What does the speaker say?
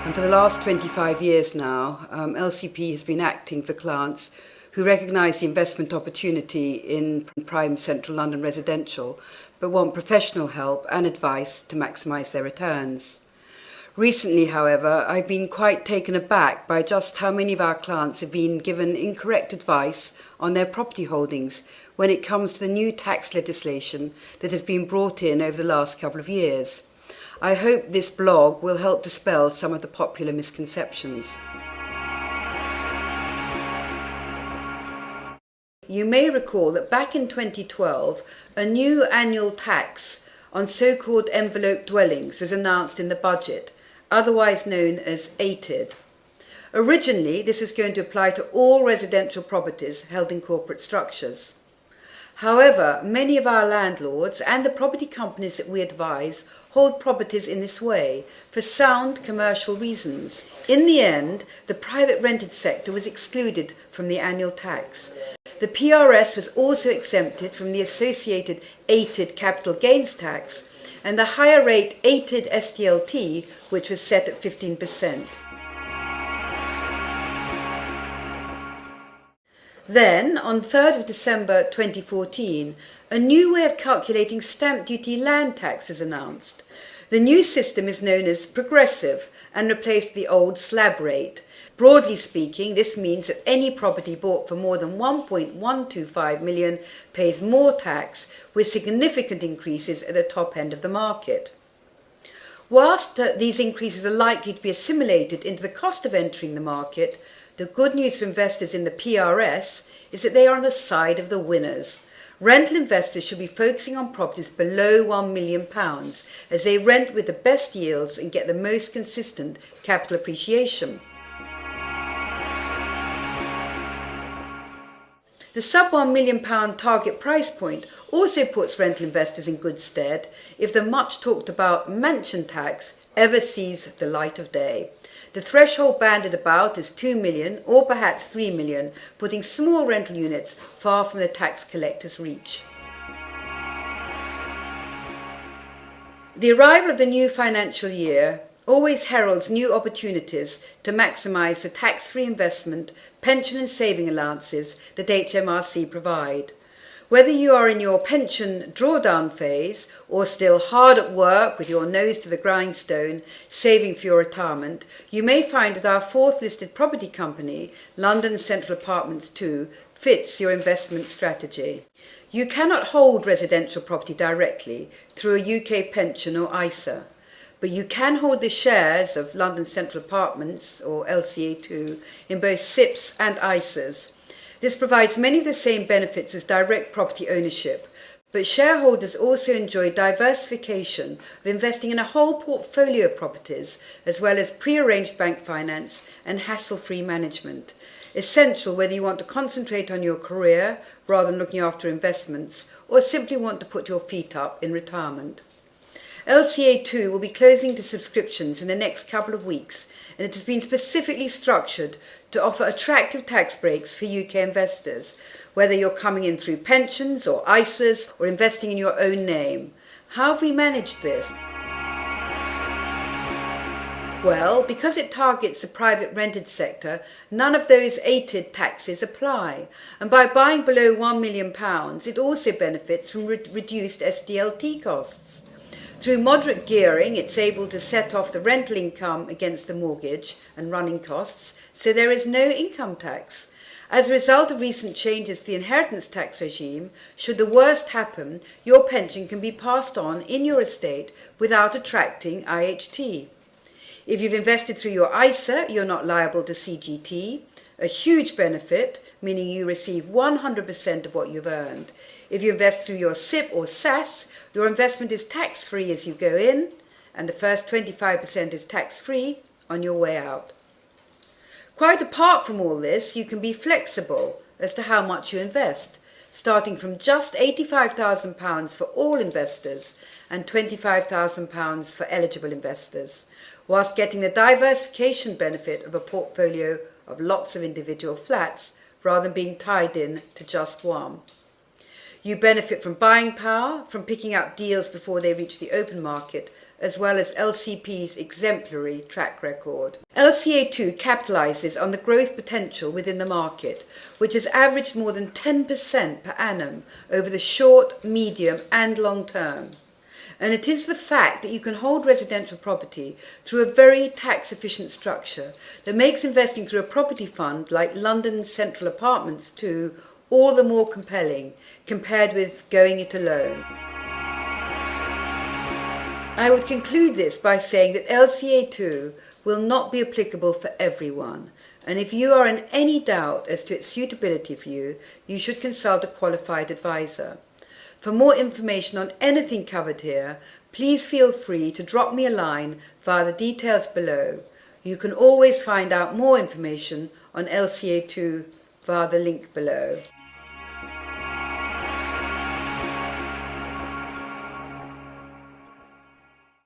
And for the last 25 years now, LCP has been acting for clients who recognise the investment opportunity in prime central London residential, but want professional help and advice to maximise their returns. Recently, however, I've been quite taken aback by just how many of our clients have been given incorrect advice on their property holdings when it comes to the new tax legislation that has been brought in over the last couple of years. I hope this blog will help dispel some of the popular misconceptions. You may recall that back in 2012, a new annual tax on so-called envelope dwellings was announced in the budget, otherwise known as ATID. Originally, this was going to apply to all residential properties held in corporate structures. However, many of our landlords and the property companies that we advise hold properties in this way for sound commercial reasons. In the end, the private rented sector was excluded from the annual tax. The PRS was also exempted from the associated ATID capital gains tax and the higher rate ATID SDLT, which was set at 15%. Then, on 3rd of December 2014, a new way of calculating stamp duty land tax is announced. The new system is known as progressive and replaced the old slab rate. Broadly speaking, this means that any property bought for more than 1.125 million pays more tax, with significant increases at the top end of the market. Whilst these increases are likely to be assimilated into the cost of entering the market, the good news for investors in the PRS is that they are on the side of the winners. Rental investors should be focusing on properties below £1 million as they rent with the best yields and get the most consistent capital appreciation. The sub £1 million target price point also puts rental investors in good stead if the much talked about mansion tax ever sees the light of day. The threshold banded about is 2 million or perhaps 3 million, putting small rental units far from the tax collector's reach. The arrival of the new financial year always heralds new opportunities to maximise the tax-free investment, pension and saving allowances that HMRC provide. Whether you are in your pension drawdown phase or still hard at work with your nose to the grindstone saving for your retirement, you may find that our fourth listed property company, London Central Apartments 2, fits your investment strategy. You cannot hold residential property directly through a UK pension or ISA, but you can hold the shares of London Central Apartments, or LCA2, in both SIPPs and ISAs. This provides many of the same benefits as direct property ownership, but shareholders also enjoy diversification of investing in a whole portfolio of properties, as well as pre-arranged bank finance and hassle-free management. Essential whether you want to concentrate on your career rather than looking after investments, or simply want to put your feet up in retirement. LCA2 will be closing to subscriptions in the next couple of weeks, and it has been specifically structured to offer attractive tax breaks for UK investors, whether you're coming in through pensions or ISAs or investing in your own name. How have we managed this? Well, because it targets the private rented sector, none of those ATID taxes apply, and by buying below £1 million, it also benefits from reduced SDLT costs. Through moderate gearing, it's able to set off the rental income against the mortgage and running costs, so there is no income tax. As a result of recent changes to the inheritance tax regime, should the worst happen, your pension can be passed on in your estate without attracting IHT. If you've invested through your ISA, you're not liable to CGT, a huge benefit, meaning you receive 100% of what you've earned. If you invest through your SIPP or SAS, your investment is tax-free as you go in, and the first 25% is tax-free on your way out. Quite apart from all this, you can be flexible as to how much you invest, starting from just £85,000 for all investors and £25,000 for eligible investors, whilst getting the diversification benefit of a portfolio of lots of individual flats rather than being tied in to just one. You benefit from buying power, from picking up deals before they reach the open market, as well as LCP's exemplary track record. LCA2 capitalises on the growth potential within the market, which has averaged more than 10% per annum over the short, medium and long term. And it is the fact that you can hold residential property through a very tax-efficient structure that makes investing through a property fund like London Central Apartments 2 all the more compelling compared with going it alone. I would conclude this by saying that LCA2 will not be applicable for everyone, and if you are in any doubt as to its suitability for you, you should consult a qualified advisor. For more information on anything covered here, please feel free to drop me a line via the details below. You can always find out more information on LCA2 via the link below.